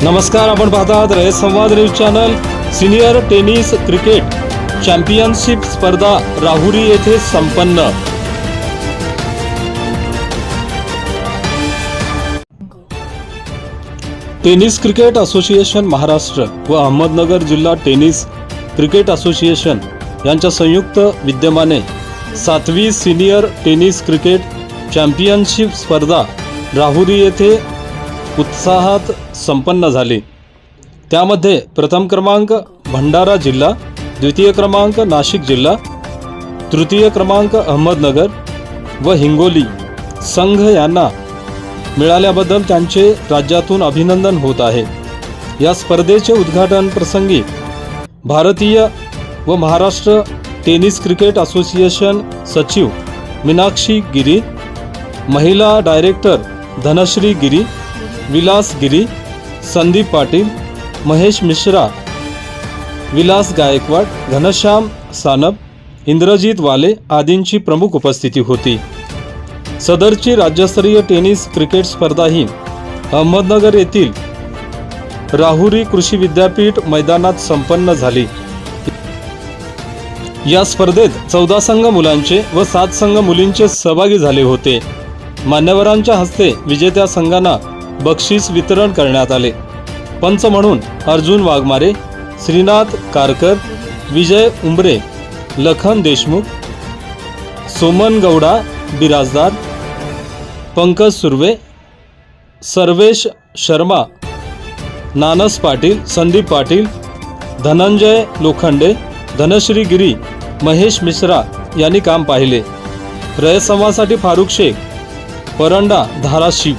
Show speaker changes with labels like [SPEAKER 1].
[SPEAKER 1] नमस्कार, आपण पाहतात रयत संवाद news channel. Senior tennis cricket championship स्पर्धा राहुरी येथे संपन्न। टेनिस क्रिकेट असोसिएशन महाराष्ट्र व अहमदनगर जिल्हा टेनिस क्रिकेट असोसिएशन यांच्या संयुक्त विद्यमाने 7वी सिनियर टेनिस क्रिकेट चॅम्पियनशिप स्पर्धा राहुरी येथे उत्साहात संपन्न झाली। त्यामध्ये प्रथम क्रमांक भंडारा जिल्हा, द्वितीय क्रमांक नाशिक जिल्हा, तृतीय क्रमांक अहमदनगर व हिंगोली संघ यांना मिळाल्याबद्दल त्यांचे राज्यातून अभिनंदन होत आहे। या स्पर्धेचे उद्घाटन प्रसंगी भारतीय व महाराष्ट्र टेनिस क्रिकेट असोसिएशन सचिव मीनाक्षी गिरी, महिला डायरेक्टर धनश्री गिरी, विलास गिरी, संदीप पाटील, महेश मिश्रा, विलास गायकवाड, घनश्याम सानप, इंद्रजीत वाले आदींची प्रमुख उपस्थिती होती। सदरची राज्यस्तरीय टेनिस क्रिकेट स्पर्धा ही अहमदनगर येथील राहुरी कृषी विद्यापीठ मैदानात संपन्न झाली। या स्पर्धेत 14 संघ मुलांचे व 7 संघ मुलींचे सहभागी झाले होते। मान्यवरांच्या हस्ते विजेत्या संघांना बक्षीस वितरण करण्यात आले। पंच म्हणून अर्जुन वाघमारे, श्रीनाथ कारकर, विजय उंबरे, लखन देशमुख, सोमन गौडा बिराजदार, पंकज सुर्वे, सर्वेश शर्मा, नानस पाटील, संदीप पाटील, धनंजय लोखंडे, धनश्री गिरी, महेश मिश्रा यांनी काम पाहिले। रयत संवादसाठी फारुख शेख, परंडा, धाराशिव।